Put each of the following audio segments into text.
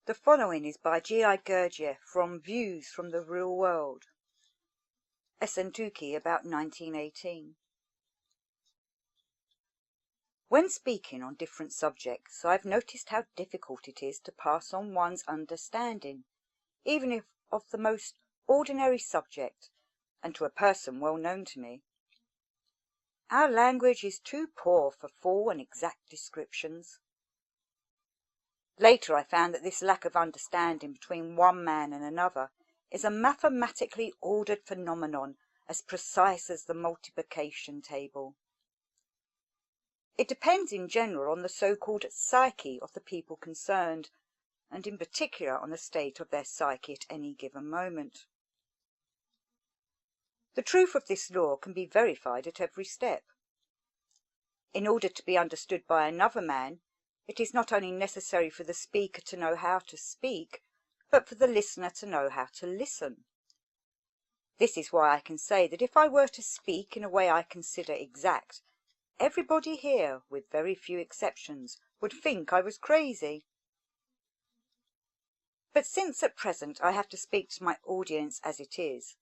The following is by G.I. Gurdjieff from Views from the Real World, Essentuki, about 1918. When speaking on different subjects, I have noticed how difficult it is to pass on one's understanding, even if of the most ordinary subject, and to a person well known to me. Our language is too poor for full and exact descriptions. Later I found that this lack of understanding between one man and another is a mathematically ordered phenomenon as precise as the multiplication table. It depends in general on the so-called psyche of the people concerned, and in particular on the state of their psyche at any given moment. The truth of this law can be verified at every step. In order to be understood by another man, it is not only necessary for the speaker to know how to speak, but for the listener to know how to listen. This is why I can say that if I were to speak in a way I consider exact, everybody here, with very few exceptions, would think I was crazy. But since at present I have to speak to my audience as it is,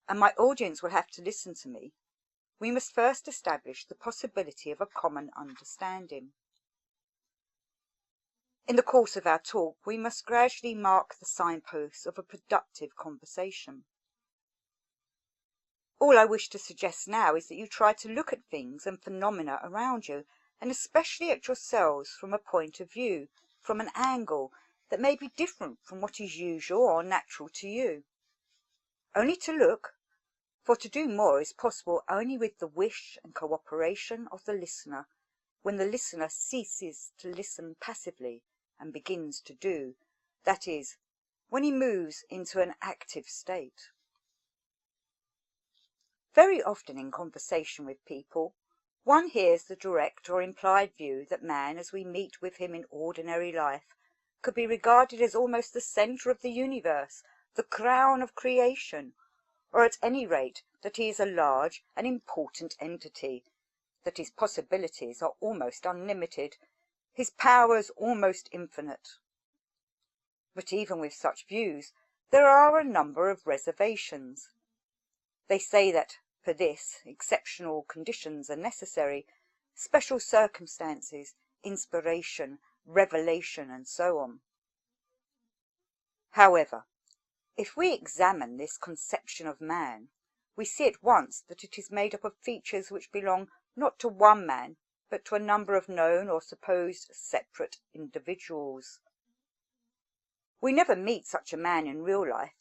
and my audience will have to listen to me, we must first establish the possibility of a common understanding. In the course of our talk, we must gradually mark the signposts of a productive conversation. All I wish to suggest now is that you try to look at things and phenomena around you, and especially at yourselves, from a point of view, from an angle that may be different from what is usual or natural to you. Only to look, for to do more is possible only with the wish and cooperation of the listener, when the listener ceases to listen passively and begins to do, that is, when he moves into an active state. Very often in conversation with people, one hears the direct or implied view that man, as we meet with him in ordinary life, could be regarded as almost the centre of the universe, the crown of creation, or at any rate that he is a large and important entity, that his possibilities are almost unlimited, his powers almost infinite. But even with such views, there are a number of reservations. They say that for this, exceptional conditions are necessary, special circumstances, inspiration, revelation, and so on. However, if we examine this conception of man, we see at once that it is made up of features which belong not to one man, but to a number of known or supposed separate individuals. We never meet such a man in real life,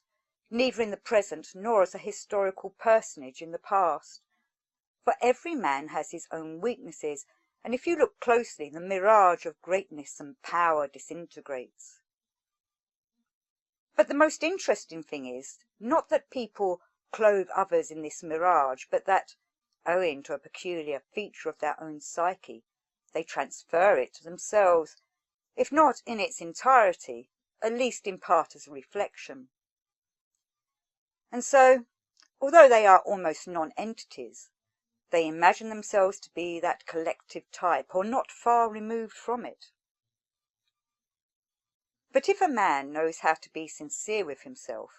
neither in the present nor as a historical personage in the past. For every man has his own weaknesses, and if you look closely, the mirage of greatness and power disintegrates. But the most interesting thing is, not that people clothe others in this mirage, but that, owing to a peculiar feature of their own psyche, they transfer it to themselves, if not in its entirety, at least in part as a reflection. And so, although they are almost non-entities, they imagine themselves to be that collective type, or not far removed from it. But if a man knows how to be sincere with himself,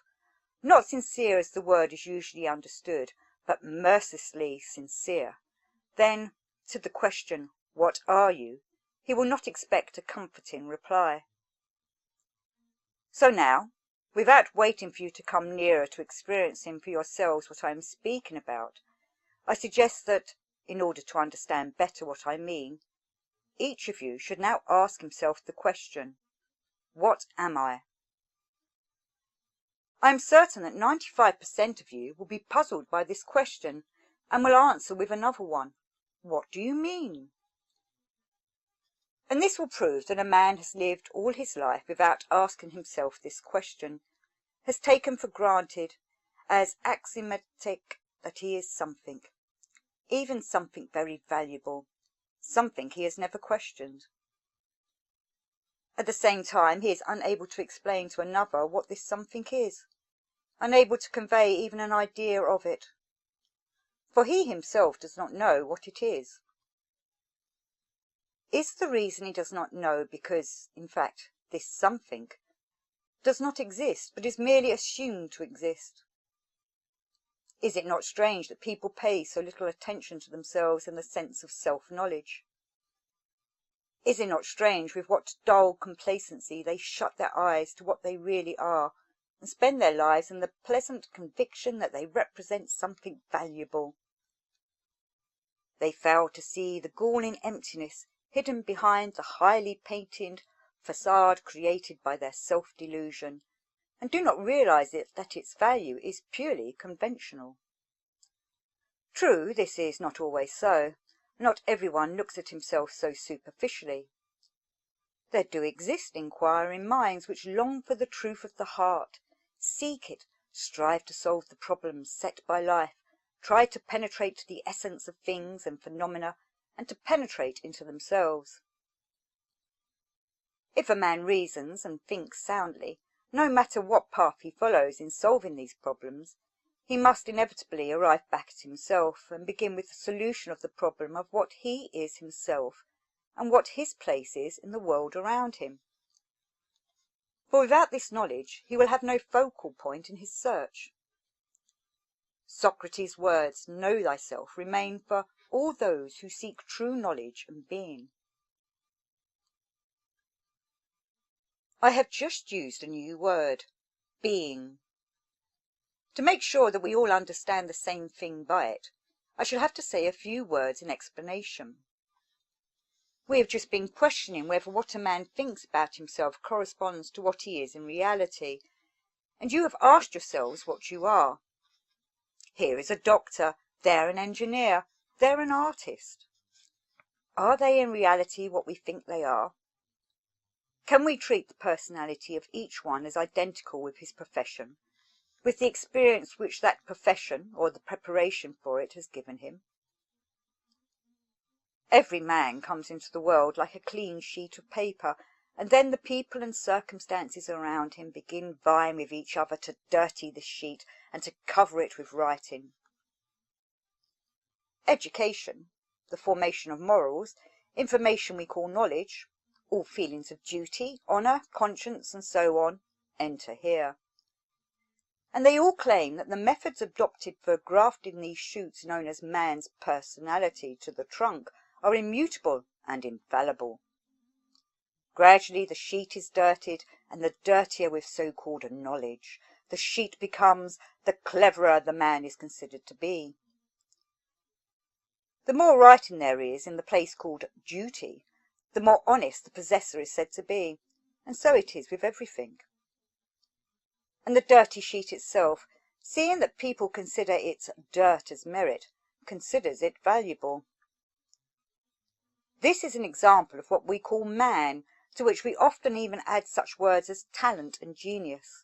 not sincere as the word is usually understood, but mercilessly sincere, then, to the question, "What are you?" he will not expect a comforting reply. So now, without waiting for you to come nearer to experiencing for yourselves what I am speaking about, I suggest that, in order to understand better what I mean, each of you should now ask himself the question, "What am I?" I am certain that 95% of you will be puzzled by this question, and will answer with another one, "What do you mean?" And this will prove that a man has lived all his life without asking himself this question, has taken for granted as axiomatic that he is something, even something very valuable, something he has never questioned. At the same time, he is unable to explain to another what this something is, unable to convey even an idea of it, for he himself does not know what it is. Is the reason he does not know because, in fact, this something does not exist, but is merely assumed to exist? Is it not strange that people pay so little attention to themselves and the sense of self-knowledge? Is it not strange with what dull complacency they shut their eyes to what they really are, and spend their lives in the pleasant conviction that they represent something valuable? They fail to see the galling emptiness hidden behind the highly painted facade created by their self-delusion, and do not realize that its value is purely conventional. True, this is not always so. Not everyone looks at himself so superficially. There do exist inquiring minds which long for the truth of the heart, seek it, strive to solve the problems set by life, try to penetrate to the essence of things and phenomena, and to penetrate into themselves. If a man reasons and thinks soundly, no matter what path he follows in solving these problems, he must inevitably arrive back at himself and begin with the solution of the problem of what he is himself and what his place is in the world around him. For without this knowledge he will have no focal point in his search. Socrates' words, "Know thyself," remain for all those who seek true knowledge and being. I have just used a new word, being. To make sure that we all understand the same thing by it, I shall have to say a few words in explanation. We have just been questioning whether what a man thinks about himself corresponds to what he is in reality, and you have asked yourselves what you are. Here is a doctor, there an engineer, there an artist. Are they in reality what we think they are? Can we treat the personality of each one as identical with his profession, with the experience which that profession, or the preparation for it, has given him? Every man comes into the world like a clean sheet of paper, and then the people and circumstances around him begin vying with each other to dirty this sheet and to cover it with writing. Education, the formation of morals, information we call knowledge, all feelings of duty, honour, conscience, and so on, enter here. And they all claim that the methods adopted for grafting these shoots known as man's personality to the trunk are immutable and infallible. Gradually the sheet is dirtied, and the dirtier with so-called knowledge the sheet becomes, the cleverer the man is considered to be. The more writing there is in the place called duty, the more honest the possessor is said to be, and so it is with everything. And the dirty sheet itself, seeing that people consider its dirt as merit, considers it valuable. This is an example of what we call man, to which we often even add such words as talent and genius.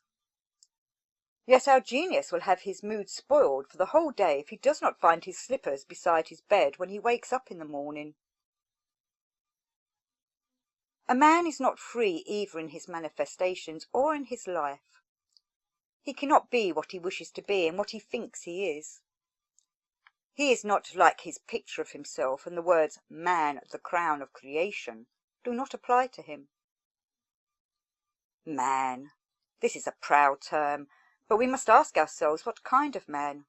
Yet our genius will have his mood spoiled for the whole day if he does not find his slippers beside his bed when he wakes up in the morning. A man is not free either in his manifestations or in his life. He cannot be what he wishes to be and what he thinks he is. He is not like his picture of himself, and the words "man, the crown of creation" do not apply to him. Man. This is a proud term, but we must ask ourselves what kind of man.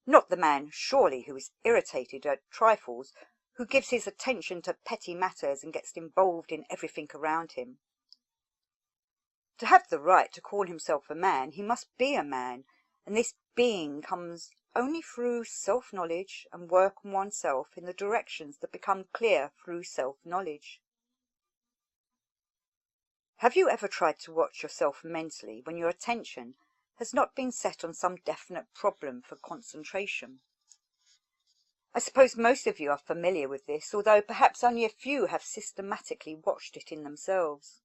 Not the man, surely, who is irritated at trifles, who gives his attention to petty matters and gets involved in everything around him. To have the right to call himself a man, he must be a man, and this being comes only through self-knowledge and work on oneself in the directions that become clear through self-knowledge. Have you ever tried to watch yourself mentally when your attention has not been set on some definite problem for concentration? I suppose most of you are familiar with this, although perhaps only a few have systematically watched it in themselves.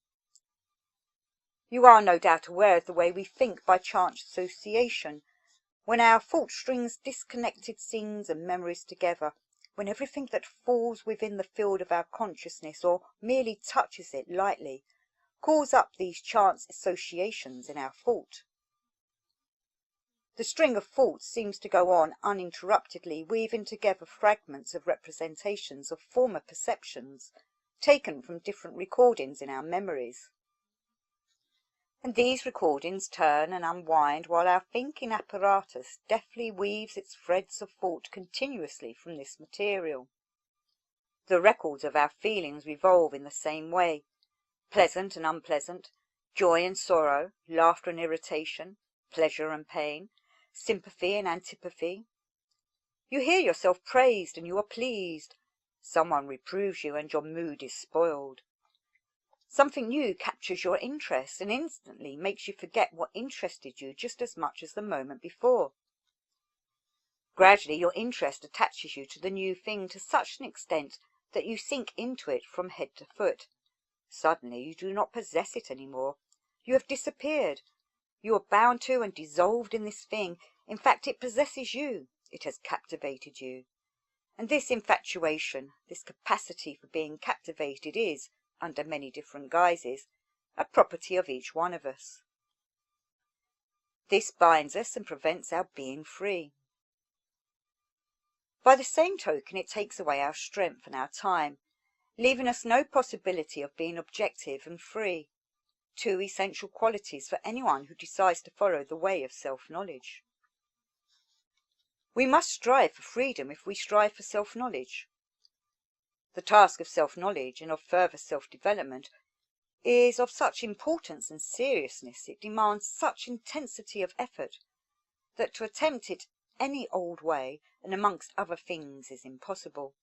You are no doubt aware of the way we think by chance association, when our thought strings disconnected scenes and memories together, when everything that falls within the field of our consciousness or merely touches it lightly calls up these chance associations in our thought. The string of thoughts seems to go on uninterruptedly, weaving together fragments of representations of former perceptions taken from different recordings in our memories. And these recordings turn and unwind while our thinking apparatus deftly weaves its threads of thought continuously from this material. The records of our feelings revolve in the same way, pleasant and unpleasant, joy and sorrow, laughter and irritation, pleasure and pain, sympathy and antipathy. You hear yourself praised and you are pleased. Someone reproves you and your mood is spoiled. Something new captures your interest and instantly makes you forget what interested you just as much as the moment before. Gradually your interest attaches you to the new thing to such an extent that you sink into it from head to foot. Suddenly you do not possess it any more. You have disappeared. You are bound to and dissolved in this thing. In fact, it possesses you. It has captivated you. And this infatuation, this capacity for being captivated is, under many different guises, a property of each one of us. This binds us and prevents our being free. By the same token, it takes away our strength and our time, leaving us no possibility of being objective and free, two essential qualities for anyone who decides to follow the way of self-knowledge. We must strive for freedom if we strive for self-knowledge. The task of self-knowledge and of further self-development is of such importance and seriousness, it demands such intensity of effort, that to attempt it any old way and amongst other things is impossible.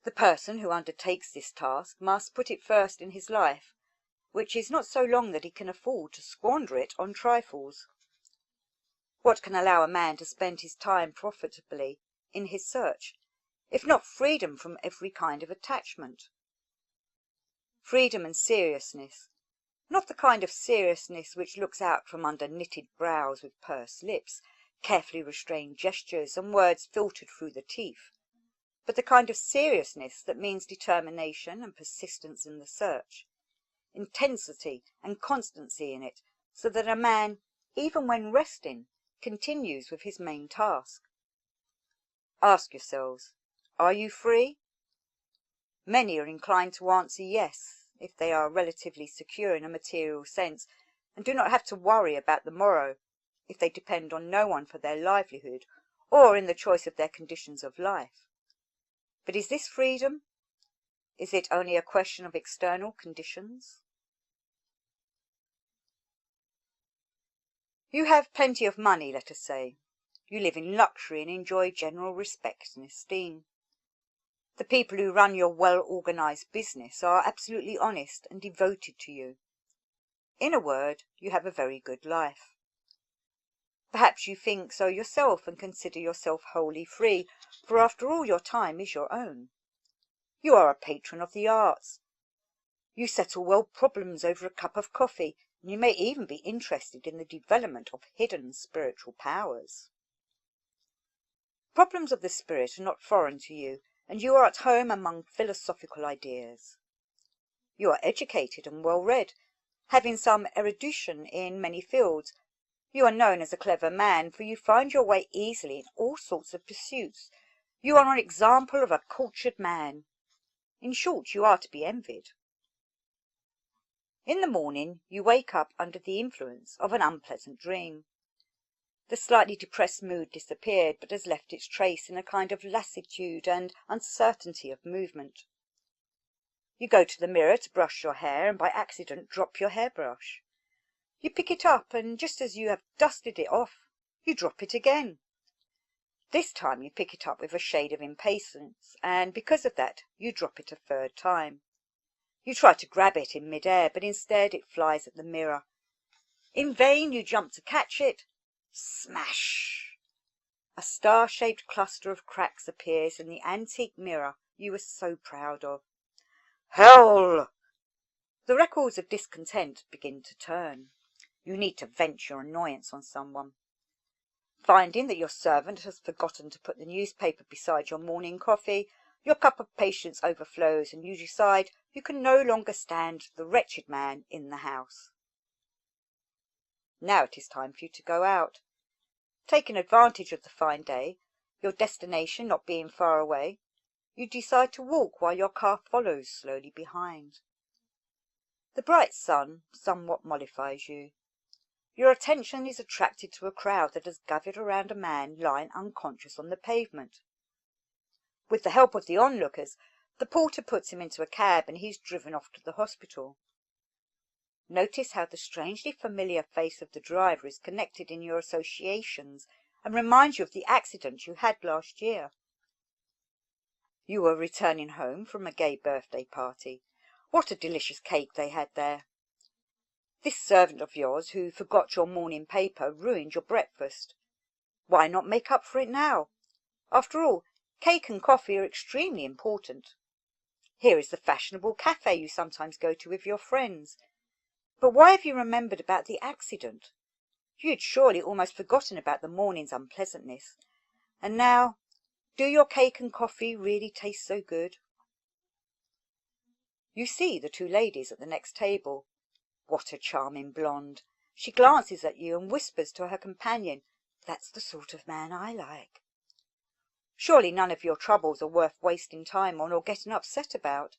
The person who undertakes this task must put it first in his life, which is not so long that he can afford to squander it on trifles. What can allow a man to spend his time profitably in his search, if not freedom from every kind of attachment? Freedom and seriousness, not the kind of seriousness which looks out from under knitted brows with pursed lips, carefully restrained gestures, and words filtered through the teeth, but the kind of seriousness that means determination and persistence in the search, intensity and constancy in it, so that a man, even when resting, continues with his main task. Ask yourselves, are you free? Many are inclined to answer yes, if they are relatively secure in a material sense, and do not have to worry about the morrow, if they depend on no one for their livelihood, or in the choice of their conditions of life. But is this freedom? Is it only a question of external conditions? You have plenty of money, let us say. You live in luxury and enjoy general respect and esteem. The people who run your well-organized business are absolutely honest and devoted to you. In a word, you have a very good life. Perhaps you think so yourself and consider yourself wholly free, for after all your time is your own. You are a patron of the arts. You settle world problems over a cup of coffee, and you may even be interested in the development of hidden spiritual powers. Problems of the spirit are not foreign to you, and you are at home among philosophical ideas. You are educated and well read, having some erudition in many fields. You are known as a clever man, for you find your way easily in all sorts of pursuits. You are an example of a cultured man. In short, you are to be envied. In the morning you wake up under the influence of an unpleasant dream. The slightly depressed mood disappeared, but has left its trace in a kind of lassitude and uncertainty of movement. You go to the mirror to brush your hair, and by accident drop your hairbrush. You pick it up, and just as you have dusted it off, you drop it again. This time you pick it up with a shade of impatience, and because of that you drop it a third time. You try to grab it in mid-air, but instead it flies at the mirror. In vain you jump to catch it. Smash! A star-shaped cluster of cracks appears in the antique mirror you were so proud of. Hell! The records of discontent begin to turn. You need to vent your annoyance on someone. Finding that your servant has forgotten to put the newspaper beside your morning coffee, your cup of patience overflows, and you decide you can no longer stand the wretched man in the house. Now it is time for you to go out. Taking advantage of the fine day, your destination not being far away, you decide to walk while your car follows slowly behind. The bright sun somewhat mollifies you. Your attention is attracted to a crowd that has gathered around a man lying unconscious on the pavement. With the help of the onlookers, the porter puts him into a cab and he is driven off to the hospital. Notice how the strangely familiar face of the driver is connected in your associations and reminds you of the accident you had last year. You were returning home from a gay birthday party. What a delicious cake they had there. This servant of yours, who forgot your morning paper, ruined your breakfast. Why not make up for it now? After all, cake and coffee are extremely important. Here is the fashionable cafe you sometimes go to with your friends. But why have you remembered about the accident? You had surely almost forgotten about the morning's unpleasantness. And now, do your cake and coffee really taste so good? You see the two ladies at the next table. What a charming blonde! She glances at you and whispers to her companion, "That's the sort of man I like." Surely none of your troubles are worth wasting time on or getting upset about.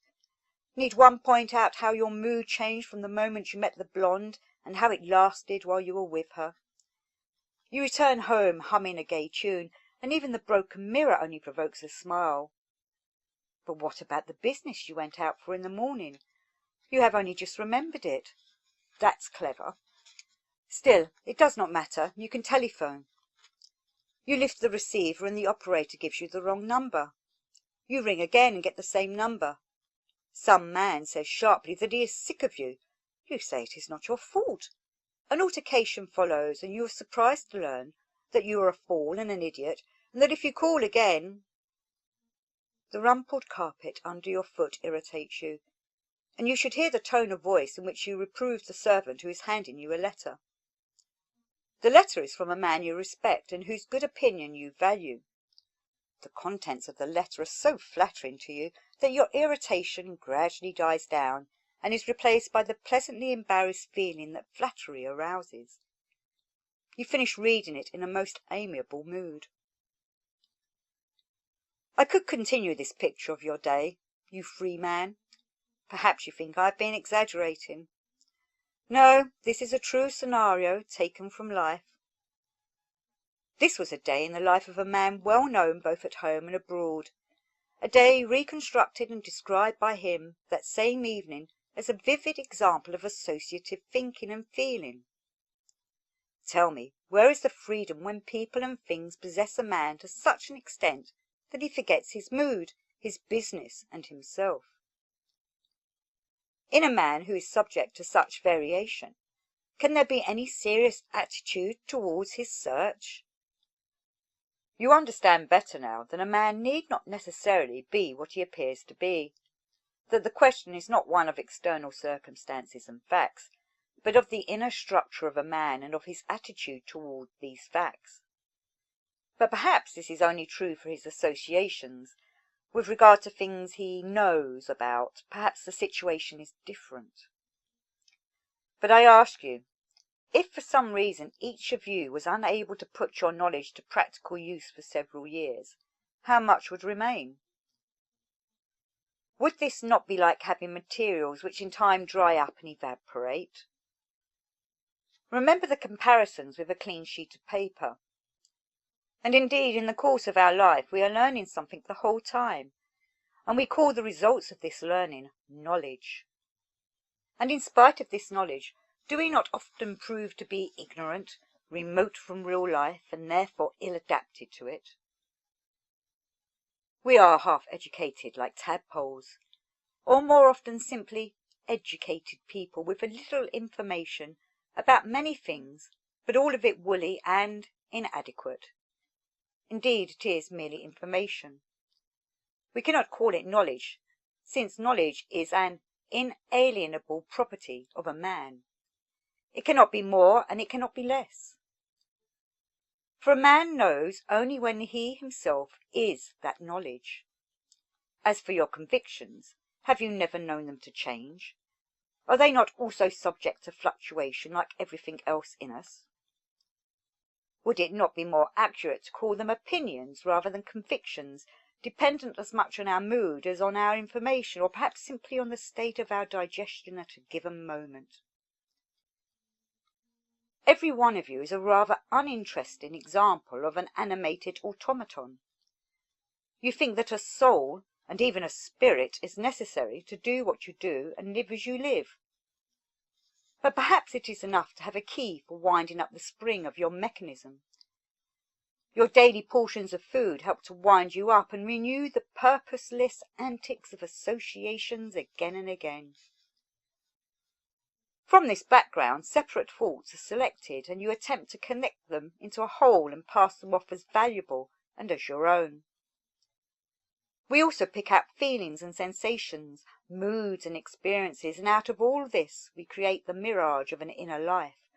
Need one point out how your mood changed from the moment you met the blonde and how it lasted while you were with her? You return home humming a gay tune, and even the broken mirror only provokes a smile. But what about the business you went out for in the morning? You have only just remembered it. That's clever. Still, it does not matter. You can telephone. You lift the receiver and the operator gives you the wrong number. You ring again and get the same number. Some man says sharply that he is sick of you. You say it is not your fault. An altercation follows, and you are surprised to learn that you are a fool and an idiot, and that if you call again... The rumpled carpet under your foot irritates you, and you should hear the tone of voice in which you reprove the servant who is handing you a letter. The letter is from a man you respect and whose good opinion you value. The contents of the letter are so flattering to you that your irritation gradually dies down and is replaced by the pleasantly embarrassed feeling that flattery arouses. You finish reading it in a most amiable mood. I could continue this picture of your day, you free man. Perhaps you think I have been exaggerating. No, this is a true scenario taken from life. This was a day in the life of a man well known both at home and abroad, a day reconstructed and described by him that same evening as a vivid example of associative thinking and feeling. Tell me, where is the freedom when people and things possess a man to such an extent that he forgets his mood, his business, and himself? In a man who is subject to such variation, can there be any serious attitude towards his search? You understand better now that a man need not necessarily be what he appears to be, that the question is not one of external circumstances and facts, but of the inner structure of a man and of his attitude toward these facts. But perhaps this is only true for his associations. With regard to things he knows about, perhaps the situation is different. But I ask you, if for some reason each of you was unable to put your knowledge to practical use for several years, how much would remain? Would this not be like having materials which in time dry up and evaporate? Remember the comparisons with a clean sheet of paper. And indeed, in the course of our life, we are learning something the whole time, and we call the results of this learning knowledge. And in spite of this knowledge, do we not often prove to be ignorant, remote from real life, and therefore ill-adapted to it? We are half-educated like tadpoles, or more often simply educated people with a little information about many things, but all of it woolly and inadequate. Indeed, it is merely information. We cannot call it knowledge, since knowledge is an inalienable property of a man. It cannot be more and it cannot be less. For a man knows only when he himself is that knowledge. As for your convictions, have you never known them to change? Are they not also subject to fluctuation like everything else in us? Would it not be more accurate to call them opinions rather than convictions, dependent as much on our mood as on our information, or perhaps simply on the state of our digestion at a given moment. Every one of you is a rather uninteresting example of an animated automaton. You think that a soul, and even a spirit, is necessary to do what you do and live as you live. But perhaps it is enough to have a key for winding up the spring of your mechanism. Your daily portions of food help to wind you up and renew the purposeless antics of associations again and again. From this background, separate thoughts are selected, and you attempt to connect them into a whole and pass them off as valuable and as your own. We also pick out feelings and sensations, moods and experiences, and out of all this we create the mirage of an inner life,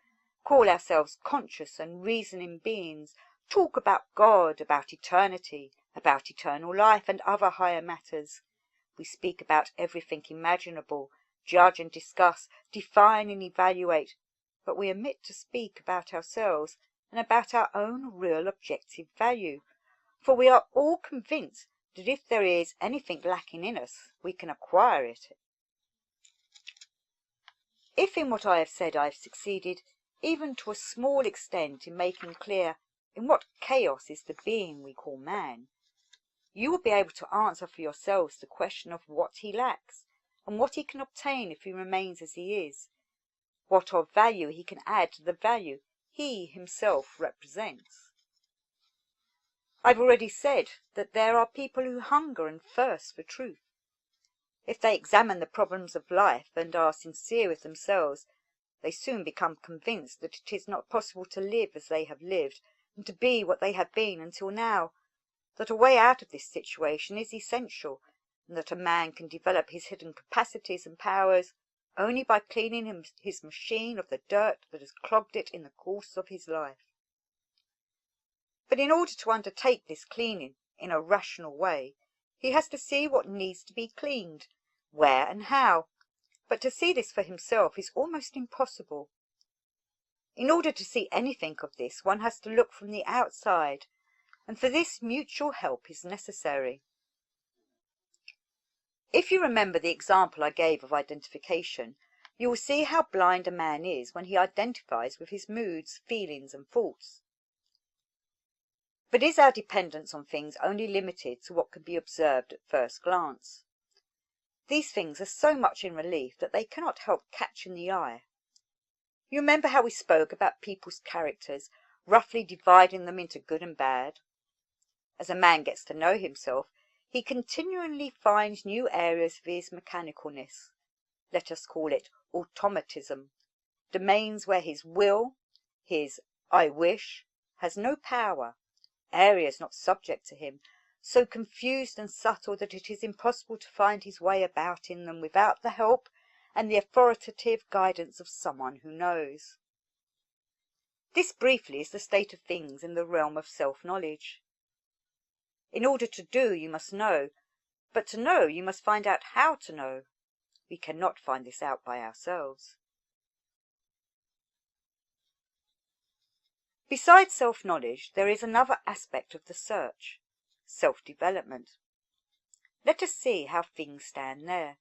call ourselves conscious and reasoning beings, talk about God, about eternity, about eternal life and other higher matters. We speak about everything imaginable, judge and discuss, define and evaluate, but we omit to speak about ourselves and about our own real objective value, for we are all convinced that if there is anything lacking in us, we can acquire it. If in what I have said I have succeeded, even to a small extent, in making clear in what chaos is the being we call man, you will be able to answer for yourselves the question of what he lacks, and what he can obtain if he remains as he is, what of value he can add to the value he himself represents. I've already said that there are people who hunger and thirst for truth. If they examine the problems of life and are sincere with themselves, they soon become convinced that it is not possible to live as they have lived, and to be what they have been until now, that a way out of this situation is essential, and that a man can develop his hidden capacities and powers only by cleaning his machine of the dirt that has clogged it in the course of his life. But in order to undertake this cleaning in a rational way, he has to see what needs to be cleaned, where and how, but to see this for himself is almost impossible. In order to see anything of this, one has to look from the outside, and for this mutual help is necessary. If you remember the example I gave of identification, you will see how blind a man is when he identifies with his moods, feelings, and thoughts. But is our dependence on things only limited to what can be observed at first glance? These things are so much in relief that they cannot help catching the eye. You remember how we spoke about people's characters, roughly dividing them into good and bad? As a man gets to know himself, he continually finds new areas of his mechanicalness, let us call it automatism, domains where his will, his I wish, has no power, areas not subject to him, so confused and subtle that it is impossible to find his way about in them without the help and the authoritative guidance of someone who knows. This briefly is the state of things in the realm of self-knowledge. In order to do, you must know, but to know, you must find out how to know. We cannot find this out by ourselves. Besides self-knowledge, there is another aspect of the search, self-development. Let us see how things stand there.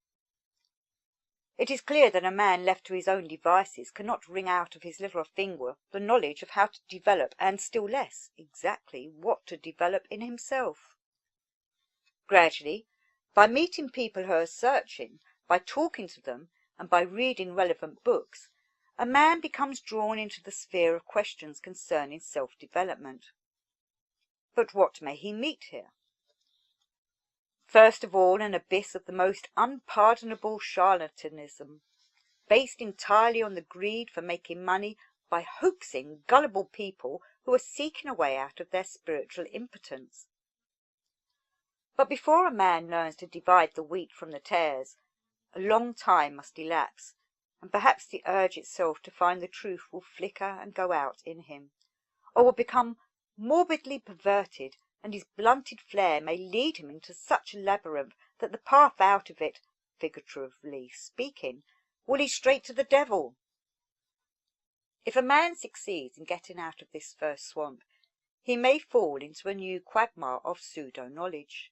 It is clear that a man left to his own devices cannot wring out of his little finger the knowledge of how to develop, and still less, exactly what to develop in himself. Gradually, by meeting people who are searching, by talking to them, and by reading relevant books, a man becomes drawn into the sphere of questions concerning self-development. But what may he meet here? First of all, an abyss of the most unpardonable charlatanism, based entirely on the greed for making money by hoaxing gullible people who are seeking a way out of their spiritual impotence. But before a man learns to divide the wheat from the tares, a long time must elapse, and perhaps the urge itself to find the truth will flicker and go out in him, or will become morbidly perverted, and his blunted flare may lead him into such a labyrinth that the path out of it, figuratively speaking, will lead straight to the devil. If a man succeeds in getting out of this first swamp, he may fall into a new quagmire of pseudo-knowledge.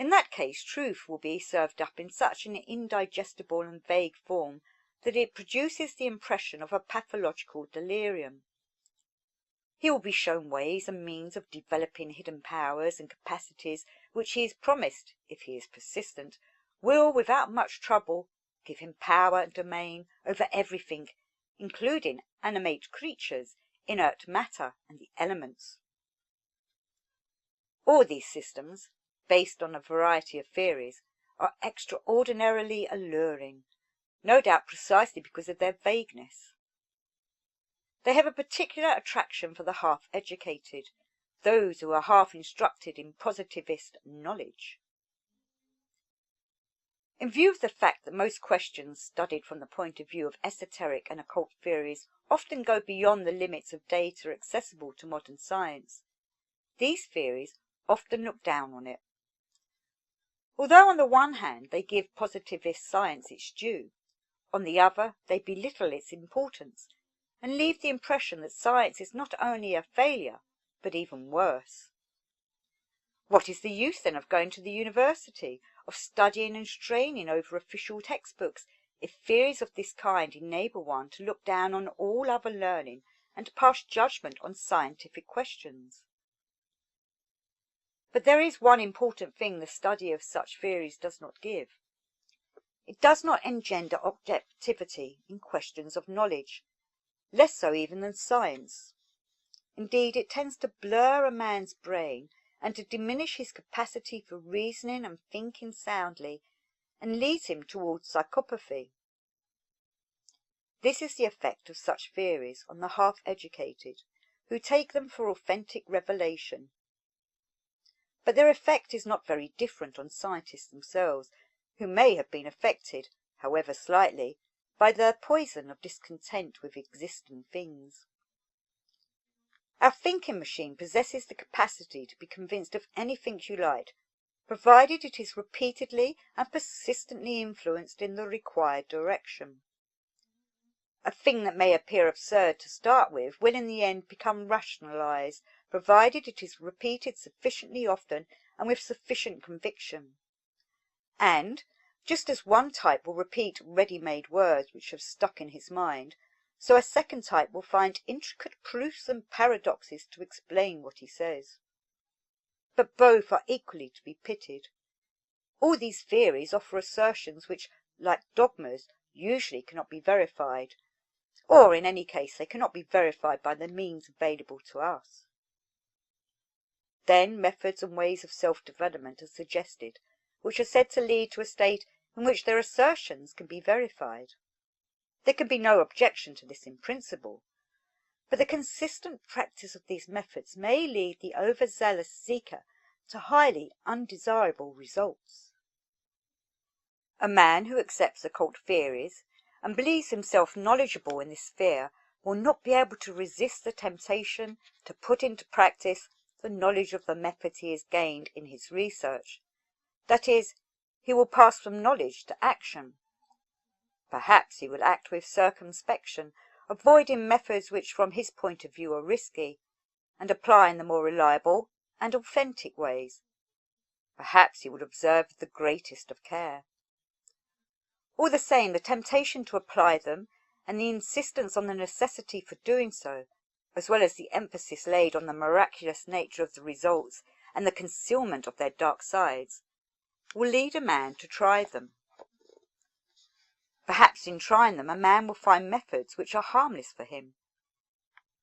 In that case, truth will be served up in such an indigestible and vague form that it produces the impression of a pathological delirium. He will be shown ways and means of developing hidden powers and capacities which he is promised, if he is persistent, will, without much trouble, give him power and domain over everything, including animate creatures, inert matter, and the elements. All these systems, based on a variety of theories, are extraordinarily alluring, no doubt precisely because of their vagueness. They have a particular attraction for the half-educated, those who are half-instructed in positivist knowledge. In view of the fact that most questions studied from the point of view of esoteric and occult theories often go beyond the limits of data accessible to modern science, these theories often look down on it. Although on the one hand they give positivist science its due, on the other they belittle its importance and leave the impression that science is not only a failure, but even worse. What is the use then of going to the university, of studying and straining over official textbooks, if theories of this kind enable one to look down on all other learning and to pass judgment on scientific questions? But there is one important thing the study of such theories does not give. It does not engender objectivity in questions of knowledge, less so even than science. Indeed, it tends to blur a man's brain and to diminish his capacity for reasoning and thinking soundly, and leads him towards psychopathy. This is the effect of such theories on the half-educated, who take them for authentic revelation. But their effect is not very different on scientists themselves, who may have been affected, however slightly, by the poison of discontent with existing things. Our thinking machine possesses the capacity to be convinced of anything you like, provided it is repeatedly and persistently influenced in the required direction. A thing that may appear absurd to start with will in the end become rationalized, provided it is repeated sufficiently often and with sufficient conviction. And, just as one type will repeat ready-made words which have stuck in his mind, so a second type will find intricate proofs and paradoxes to explain what he says. But both are equally to be pitied. All these theories offer assertions which, like dogmas, usually cannot be verified, or in any case they cannot be verified by the means available to us. Then methods and ways of self-development are suggested, which are said to lead to a state in which their assertions can be verified. There can be no objection to this in principle, but the consistent practice of these methods may lead the overzealous seeker to highly undesirable results. A man who accepts occult theories and believes himself knowledgeable in this sphere will not be able to resist the temptation to put into practice the knowledge of the methods he has gained in his research. That is, he will pass from knowledge to action. Perhaps he will act with circumspection, avoiding methods which from his point of view are risky, and applying the more reliable and authentic ways. Perhaps he would observe with the greatest of care. All the same, the temptation to apply them, and the insistence on the necessity for doing so, as well as the emphasis laid on the miraculous nature of the results and the concealment of their dark sides, will lead a man to try them. Perhaps in trying them a man will find methods which are harmless for him.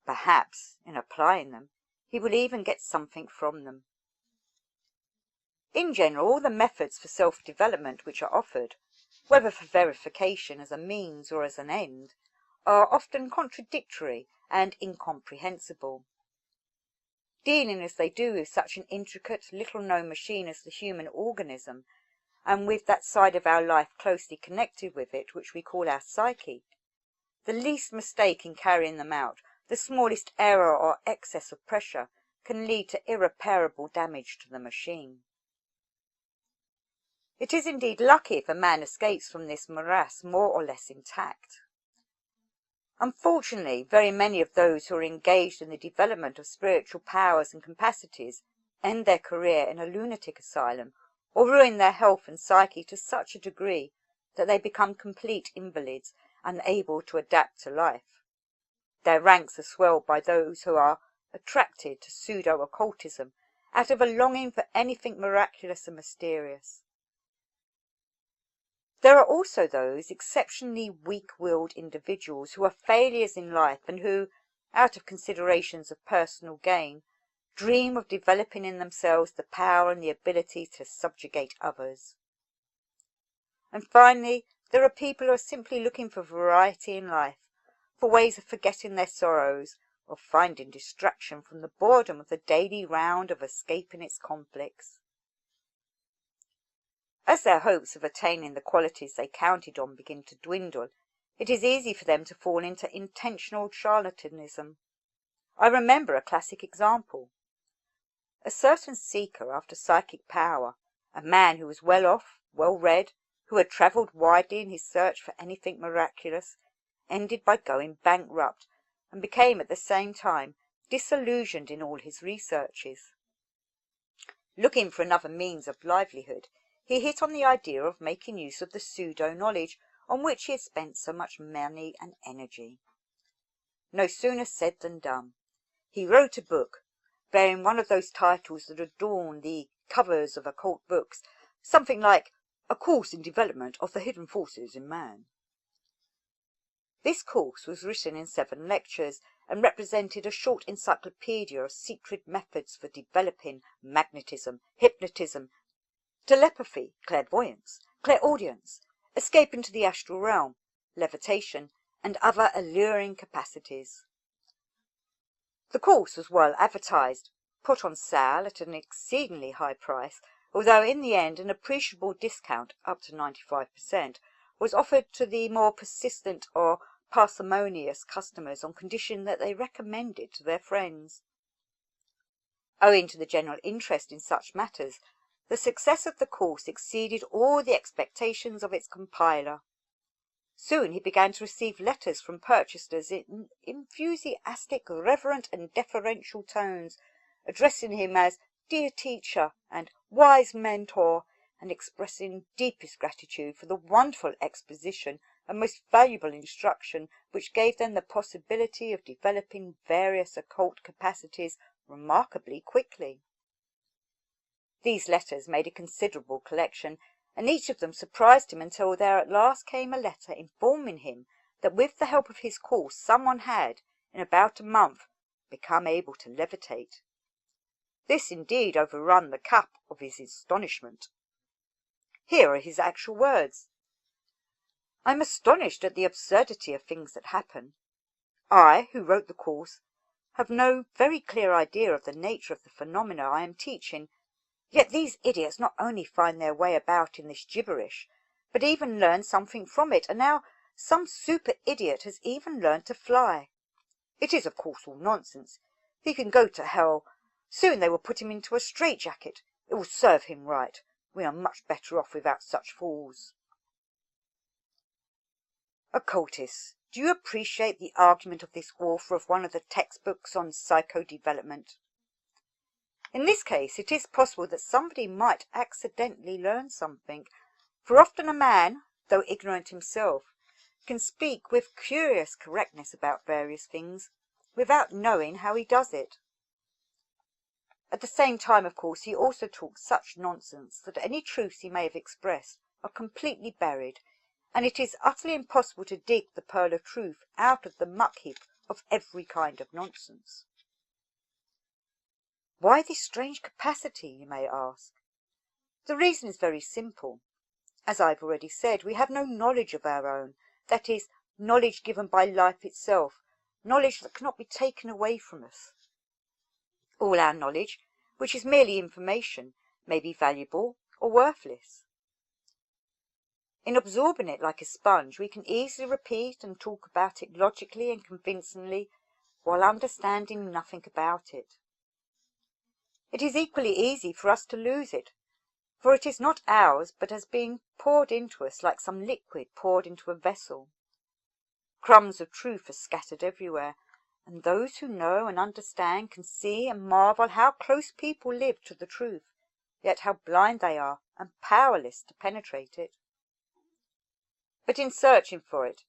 Perhaps, in applying them, he will even get something from them. In general, all the methods for self-development which are offered, whether for verification as a means or as an end, are often contradictory and incomprehensible. Dealing as they do with such an intricate, little-known machine as the human organism, and with that side of our life closely connected with it which we call our psyche, the least mistake in carrying them out, the smallest error or excess of pressure, can lead to irreparable damage to the machine. It is indeed lucky if a man escapes from this morass more or less intact. Unfortunately, very many of those who are engaged in the development of spiritual powers and capacities end their career in a lunatic asylum or ruin their health and psyche to such a degree that they become complete invalids, unable to adapt to life. Their ranks are swelled by those who are attracted to pseudo-occultism out of a longing for anything miraculous and mysterious. There are also those exceptionally weak-willed individuals who are failures in life and who, out of considerations of personal gain, dream of developing in themselves the power and the ability to subjugate others. And finally, there are people who are simply looking for variety in life, for ways of forgetting their sorrows, or finding distraction from the boredom of the daily round of escaping its conflicts. As their hopes of attaining the qualities they counted on begin to dwindle, it is easy for them to fall into intentional charlatanism. I remember a classic example. A certain seeker after psychic power, a man who was well off, well read, who had travelled widely in his search for anything miraculous, ended by going bankrupt, and became at the same time disillusioned in all his researches. Looking for another means of livelihood, he hit on the idea of making use of the pseudo-knowledge on which he had spent so much money and energy. No sooner said than done. He wrote a book, bearing one of those titles that adorn the covers of occult books, something like A Course in Development of the Hidden Forces in Man. This course was written in 7 lectures and represented a short encyclopedia of secret methods for developing magnetism, hypnotism, telepathy, clairvoyance, clairaudience, escape into the astral realm, levitation, and other alluring capacities. The course was well advertised, put on sale at an exceedingly high price, although in the end an appreciable discount, up to 95%, was offered to the more persistent or parsimonious customers on condition that they recommended it to their friends. Owing to the general interest in such matters, the success of the course exceeded all the expectations of its compiler. Soon he began to receive letters from purchasers in enthusiastic, reverent, and deferential tones, addressing him as "dear teacher" and "wise mentor," and expressing deepest gratitude for the wonderful exposition and most valuable instruction which gave them the possibility of developing various occult capacities remarkably quickly. These letters made a considerable collection, and each of them surprised him until there at last came a letter informing him that with the help of his course someone had, in about a month, become able to levitate. This indeed overrun the cup of his astonishment. Here are his actual words. "I am astonished at the absurdity of things that happen. I, who wrote the course, have no very clear idea of the nature of the phenomena I am teaching, yet these idiots not only find their way about in this gibberish, but even learn something from it, and now some super-idiot has even learned to fly. It is of course all nonsense. He can go to hell. Soon they will put him into a straitjacket. It will serve him right. We are much better off without such fools." Occultists, do you appreciate the argument of this author of one of the textbooks on psycho-development? In this case, it is possible that somebody might accidentally learn something, for often a man, though ignorant himself, can speak with curious correctness about various things, without knowing how he does it. At the same time, of course, he also talks such nonsense that any truths he may have expressed are completely buried, and it is utterly impossible to dig the pearl of truth out of the muck-heap of every kind of nonsense. Why this strange capacity, you may ask? The reason is very simple. As I have already said, we have no knowledge of our own, that is, knowledge given by life itself, knowledge that cannot be taken away from us. All our knowledge, which is merely information, may be valuable or worthless. In absorbing it like a sponge, we can easily repeat and talk about it logically and convincingly, while understanding nothing about it. It is equally easy for us to lose it, for it is not ours, but has been poured into us like some liquid poured into a vessel. Crumbs of truth are scattered everywhere, and those who know and understand can see and marvel how close people live to the truth, yet how blind they are, and powerless to penetrate it. But in searching for it,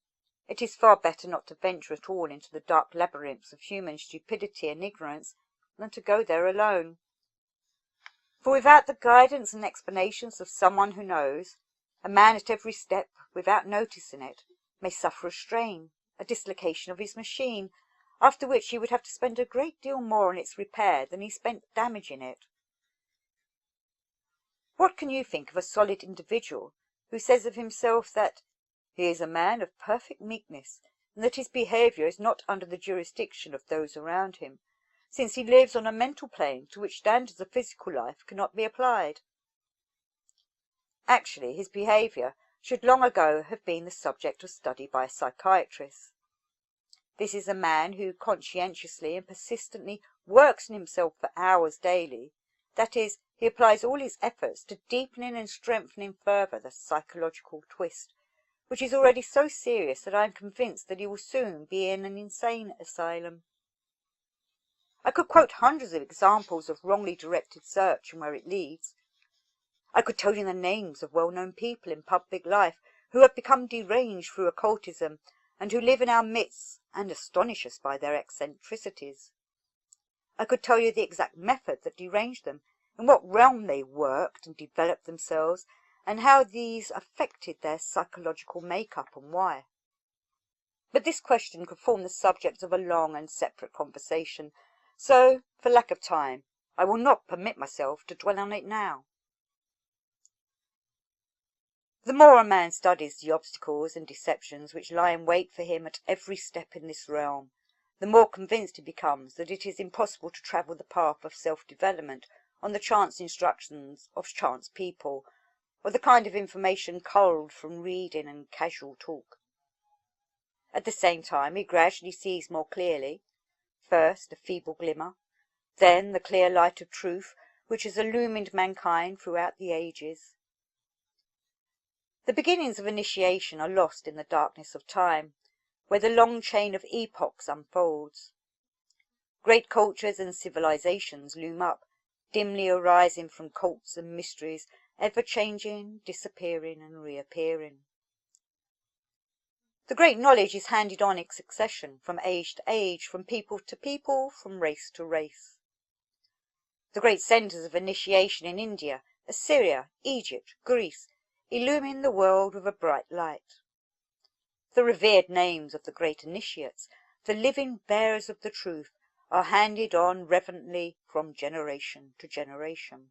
it is far better not to venture at all into the dark labyrinths of human stupidity and ignorance than to go there alone. For without the guidance and explanations of someone who knows, a man at every step, without noticing it, may suffer a strain, a dislocation of his machine, after which he would have to spend a great deal more on its repair than he spent damaging it. What can you think of a solid individual who says of himself that he is a man of perfect meekness, and that his behaviour is not under the jurisdiction of those around him, since he lives on a mental plane to which standards of physical life cannot be applied? Actually, his behaviour should long ago have been the subject of study by a psychiatrist. This is a man who conscientiously and persistently works on himself for hours daily. That is, he applies all his efforts to deepening and strengthening further the psychological twist, which is already so serious that I am convinced that he will soon be in an insane asylum. I could quote hundreds of examples of wrongly directed search and where it leads. I could tell you the names of well-known people in public life who have become deranged through occultism, and who live in our midst and astonish us by their eccentricities. I could tell you the exact method that deranged them, in what realm they worked and developed themselves, and how these affected their psychological make-up and why. But this question could form the subject of a long and separate conversation, so, for lack of time, I will not permit myself to dwell on it now. The more a man studies the obstacles and deceptions which lie in wait for him at every step in this realm, the more convinced he becomes that it is impossible to travel the path of self-development on the chance instructions of chance people, or the kind of information culled from reading and casual talk. At the same time he gradually sees more clearly, first a feeble glimmer, then the clear light of truth which has illumined mankind throughout the ages. The beginnings of initiation are lost in the darkness of time, where the long chain of epochs unfolds. Great cultures and civilizations loom up, dimly arising from cults and mysteries, ever changing, disappearing and reappearing. The great knowledge is handed on in succession, from age to age, from people to people, from race to race. The great centres of initiation in India, Assyria, Egypt, Greece, illumine the world with a bright light. The revered names of the great initiates, the living bearers of the truth, are handed on reverently from generation to generation.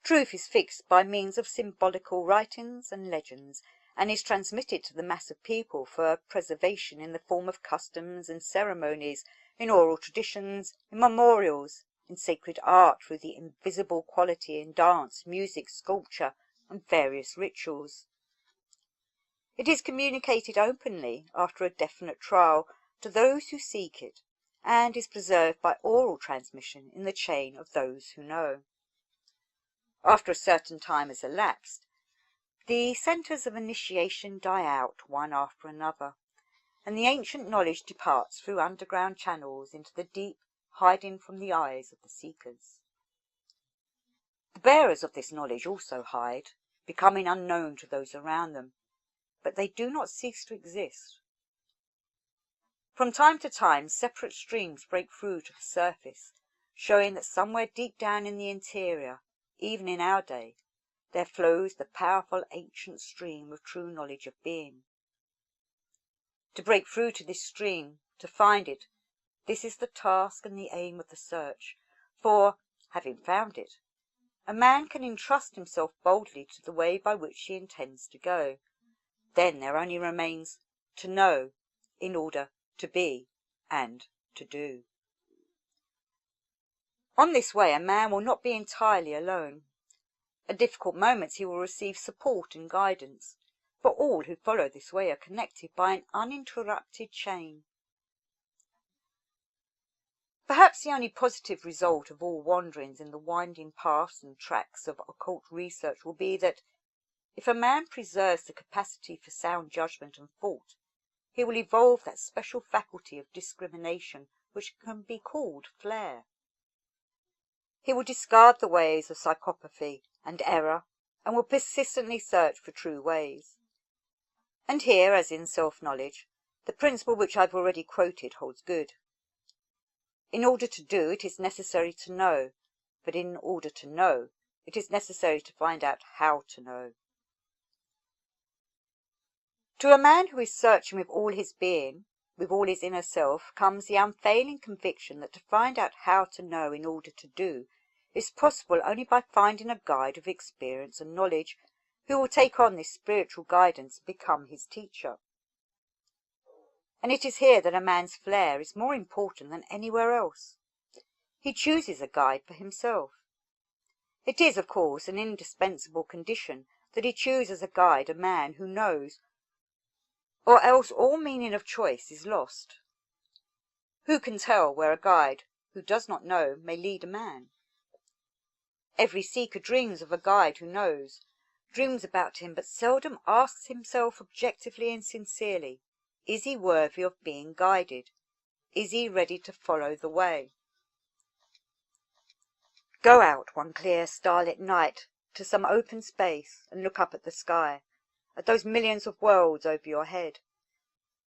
Truth is fixed by means of symbolical writings and legends, and is transmitted to the mass of people for preservation in the form of customs and ceremonies, in oral traditions, in memorials, in sacred art through the invisible quality in dance, music, sculpture, and various rituals. It is communicated openly, after a definite trial, to those who seek it, and is preserved by oral transmission in the chain of those who know. After a certain time has elapsed, the centres of initiation die out one after another, and the ancient knowledge departs through underground channels into the deep, hiding from the eyes of the seekers. The bearers of this knowledge also hide, becoming unknown to those around them, but they do not cease to exist. From time to time separate streams break through to the surface, showing that somewhere deep down in the interior, even in our day, there flows the powerful ancient stream of true knowledge of being. To break through to this stream, to find it, this is the task and the aim of the search, for, having found it, a man can entrust himself boldly to the way by which he intends to go. Then there only remains to know in order to be and to do. On this way a man will not be entirely alone. At difficult moments he will receive support and guidance, for all who follow this way are connected by an uninterrupted chain. Perhaps the only positive result of all wanderings in the winding paths and tracks of occult research will be that, if a man preserves the capacity for sound judgment and thought, he will evolve that special faculty of discrimination which can be called flair. He will discard the ways of psychopathy and error and will persistently search for true ways. And here, as in self-knowledge, the principle which I've already quoted holds good. In order to do, it is necessary to know, but in order to know, it is necessary to find out how to know. To a man who is searching with all his being, with all his inner self, comes the unfailing conviction that to find out how to know in order to do is possible only by finding a guide of experience and knowledge who will take on this spiritual guidance and become his teacher. And it is here that a man's flair is more important than anywhere else. He chooses a guide for himself. It is, of course, an indispensable condition that he choose as a guide a man who knows, or else all meaning of choice is lost. Who can tell where a guide who does not know may lead a man? Every seeker dreams of a guide who knows, dreams about him, but seldom asks himself objectively and sincerely, is he worthy of being guided? Is he ready to follow the way? Go out one clear starlit night to some open space and look up at the sky, at those millions of worlds over your head.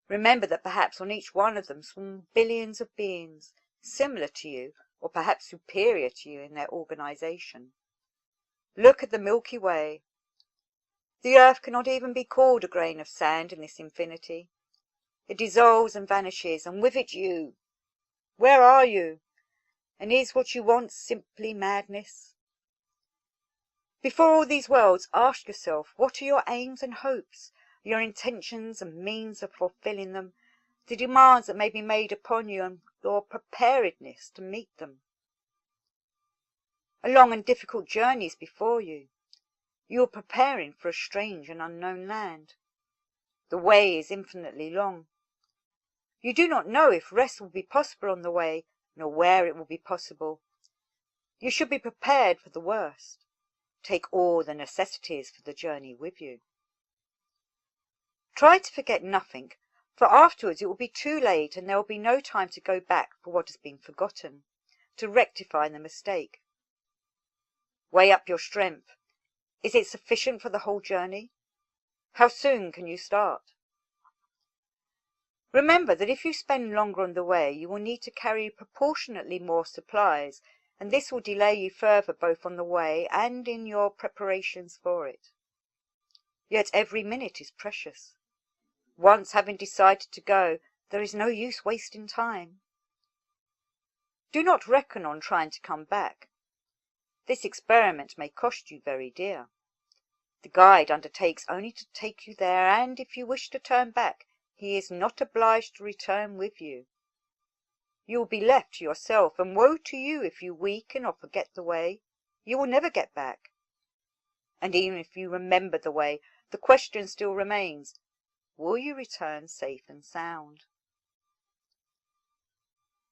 Remember that perhaps on each one of them swarm billions of beings, similar to you, or perhaps superior to you in their organization. Look at the Milky Way. The earth cannot even be called a grain of sand in this infinity. It dissolves and vanishes, and with it you. Where are you? And is what you want simply madness? Before all these worlds, ask yourself, what are your aims and hopes, your intentions and means of fulfilling them, the demands that may be made upon you and your preparedness to meet them? A long and difficult journey is before you. You are preparing for a strange and unknown land. The way is infinitely long. You do not know if rest will be possible on the way, nor where it will be possible. You should be prepared for the worst. Take all the necessities for the journey with you. Try to forget nothing, for afterwards it will be too late and there will be no time to go back for what has been forgotten, to rectify the mistake. Weigh up your strength. Is it sufficient for the whole journey? How soon can you start? Remember that if you spend longer on the way, you will need to carry proportionately more supplies, and this will delay you further both on the way and in your preparations for it. Yet every minute is precious. Once having decided to go, there is no use wasting time. Do not reckon on trying to come back. This experiment may cost you very dear. The guide undertakes only to take you there, and if you wish to turn back, he is not obliged to return with you. You will be left to yourself, and woe to you if you weaken or forget the way. You will never get back. And even if you remember the way, the question still remains, will you return safe and sound?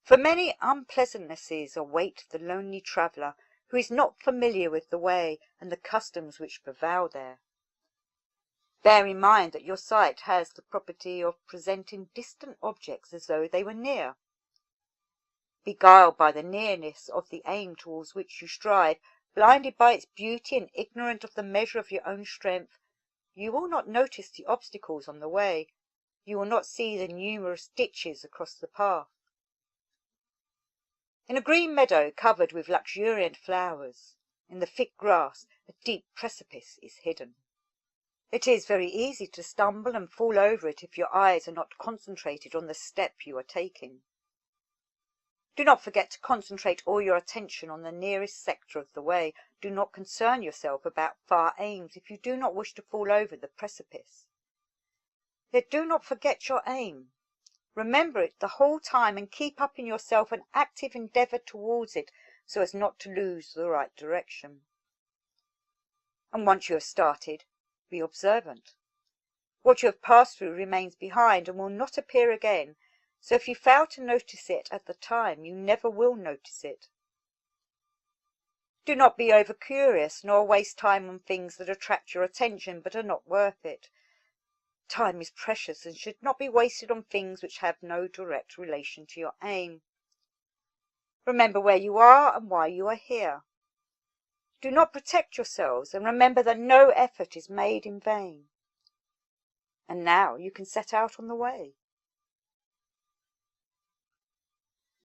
For many unpleasantnesses await the lonely traveller who is not familiar with the way and the customs which prevail there. Bear in mind that your sight has the property of presenting distant objects as though they were near. Beguiled by the nearness of the aim towards which you strive, blinded by its beauty and ignorant of the measure of your own strength, you will not notice the obstacles on the way. You will not see the numerous ditches across the path. In a green meadow covered with luxuriant flowers, in the thick grass, a deep precipice is hidden. It is very easy to stumble and fall over it if your eyes are not concentrated on the step you are taking. Do not forget to concentrate all your attention on the nearest sector of the way. Do not concern yourself about far aims if you do not wish to fall over the precipice. Yet do not forget your aim. Remember it the whole time and keep up in yourself an active endeavour towards it so as not to lose the right direction. And once you have started, be observant. What you have passed through remains behind and will not appear again, so if you fail to notice it at the time, you never will notice it. Do not be over-curious, nor waste time on things that attract your attention but are not worth it. Time is precious and should not be wasted on things which have no direct relation to your aim. Remember where you are and why you are here. Do not protect yourselves, and remember that no effort is made in vain. And now you can set out on the way.